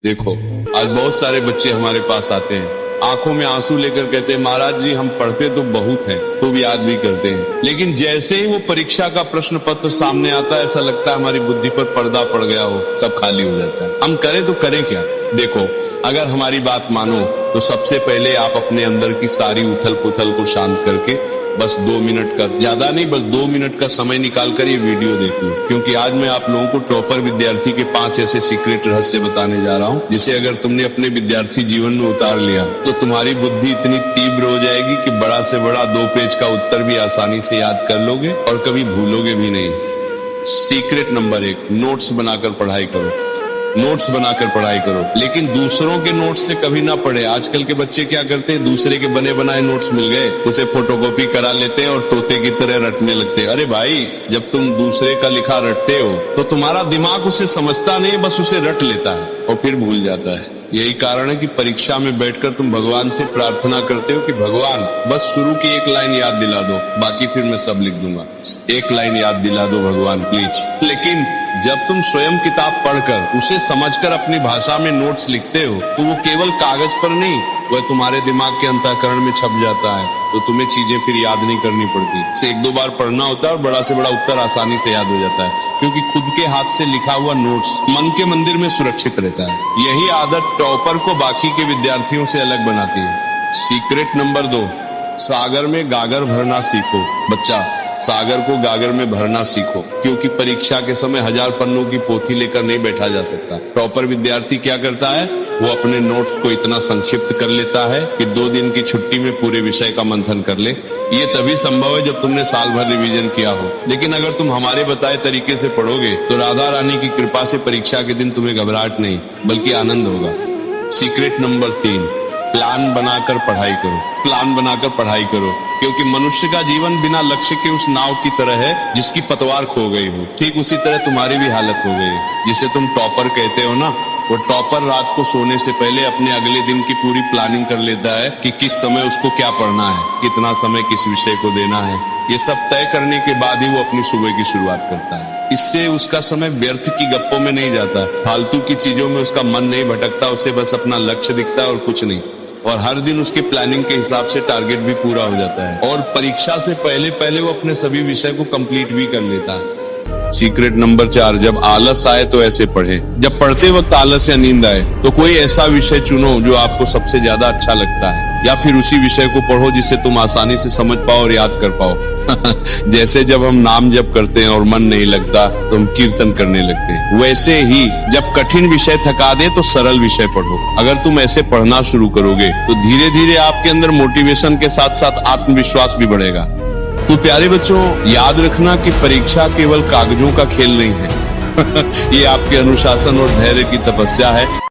देखो, आज बहुत सारे बच्चे हमारे पास आते हैं, आंखों में आंसू लेकर कहते हैं महाराज जी हम पढ़ते तो बहुत हैं, खूब याद भी करते हैं, लेकिन जैसे ही वो परीक्षा का प्रश्न पत्र सामने आता है ऐसा लगता है हमारी बुद्धि पर पर्दा पड़ गया हो, सब खाली हो जाता है। हम करें तो करें क्या? देखो, अगर हमारी बात मानो तो सबसे पहले आप अपने अंदर की सारी उथल पुथल को शांत करके बस 2 मिनट का, ज्यादा नहीं, बस 2 मिनट का समय निकाल कर ये वीडियो देख लो, क्योंकि आज मैं आप लोगों को टॉपर विद्यार्थी के 5 ऐसे सीक्रेट रहस्य बताने जा रहा हूँ जिसे अगर तुमने अपने विद्यार्थी जीवन में उतार लिया तो तुम्हारी बुद्धि इतनी तीव्र हो जाएगी कि बड़ा से बड़ा 2 पेज का उत्तर भी आसानी से याद कर लोगे और कभी भूलोगे भी नहीं। सीक्रेट नंबर 1, नोट्स बनाकर पढ़ाई करो। नोट्स बनाकर पढ़ाई करो, लेकिन दूसरों के नोट्स से कभी ना पढ़े। आजकल के बच्चे क्या करते हैं, दूसरे के बने बनाए नोट्स मिल गए उसे फोटोकॉपी करा लेते हैं और तोते की तरह रटने लगते हैं। अरे भाई, जब तुम दूसरे का लिखा रटते हो तो तुम्हारा दिमाग उसे समझता नहीं, बस उसे रट लेता है और फिर भूल जाता है। यही कारण है कि परीक्षा में बैठकर तुम भगवान से प्रार्थना करते हो कि भगवान बस शुरू की 1 लाइन याद दिला दो, बाकी फिर मैं सब लिख दूंगा। 1 लाइन याद दिला दो भगवान प्लीज। लेकिन जब तुम स्वयं किताब पढ़कर उसे समझकर अपनी भाषा में नोट्स लिखते हो तो वो केवल कागज पर नहीं, वह तुम्हारे दिमाग के अंतःकरण में छप जाता है, तो तुम्हें चीजें फिर याद नहीं करनी पड़ती। इसे 1-2 बार पढ़ना होता है और बड़ा से बड़ा उत्तर आसानी से याद हो जाता है, क्योंकि खुद के हाथ से लिखा हुआ नोट्स मन के मंदिर में सुरक्षित रहता है। यही आदत टॉपर को बाकी के विद्यार्थियों से अलग बनाती है। सीक्रेट नंबर 2, सागर में गागर भरना सीखो। बच्चा, सागर को गागर में भरना सीखो, क्योंकि परीक्षा के समय 1000 पन्नों की पोथी लेकर नहीं बैठा जा सकता। टॉपर विद्यार्थी क्या करता है, वो अपने नोट्स को इतना संक्षिप्त कर लेता है कि 2 दिन की छुट्टी में पूरे विषय का मंथन कर ले। ये तभी संभव है जब तुमने साल भर रिवीजन किया हो। लेकिन अगर तुम हमारे बताए तरीके से पढ़ोगे तो राधा रानी की कृपा से परीक्षा के दिन तुम्हें घबराहट नहीं बल्कि आनंद होगा। सीक्रेट नंबर 3, प्लान बनाकर पढ़ाई करो। प्लान बनाकर पढ़ाई करो, क्योंकि मनुष्य का जीवन बिना लक्ष्य के उस नाव की तरह है जिसकी पतवार खो गई हो। ठीक उसी तरह तुम्हारी भी हालत हो गई है। जिसे तुम टॉपर कहते हो ना, वो टॉपर रात को सोने से पहले अपने अगले दिन की पूरी प्लानिंग कर लेता है कि किस समय उसको क्या पढ़ना है, कितना समय किस विषय को देना है। ये सब तय करने के बाद ही वो अपनी सुबह की शुरुआत करता है। इससे उसका समय व्यर्थ की गप्पों में नहीं जाता, फालतू की चीजों में उसका मन नहीं भटकता, उसे बस अपना लक्ष्य दिखता है और कुछ नहीं। और हर दिन उसके प्लानिंग के हिसाब से टारगेट भी पूरा हो जाता है और परीक्षा से पहले वो अपने सभी विषय को कंप्लीट भी कर लेता है। सीक्रेट नंबर 4, जब आलस आए तो ऐसे पढ़े। जब पढ़ते वक्त आलस या नींद आए तो कोई ऐसा विषय चुनो जो आपको सबसे ज्यादा अच्छा लगता है, या फिर उसी विषय को पढ़ो जिसे तुम आसानी से समझ पाओ और याद कर पाओ। जैसे जब हम नाम जप करते हैं और मन नहीं लगता तो हम कीर्तन करने लगते हैं, वैसे ही जब कठिन विषय थका दे तो सरल विषय पढ़ो। अगर तुम ऐसे पढ़ना शुरू करोगे तो धीरे धीरे आपके अंदर मोटिवेशन के साथ साथ आत्मविश्वास भी बढ़ेगा। तो प्यारे बच्चों, याद रखना कि परीक्षा केवल कागजों का खेल नहीं है। ये आपके अनुशासन और धैर्य की तपस्या है।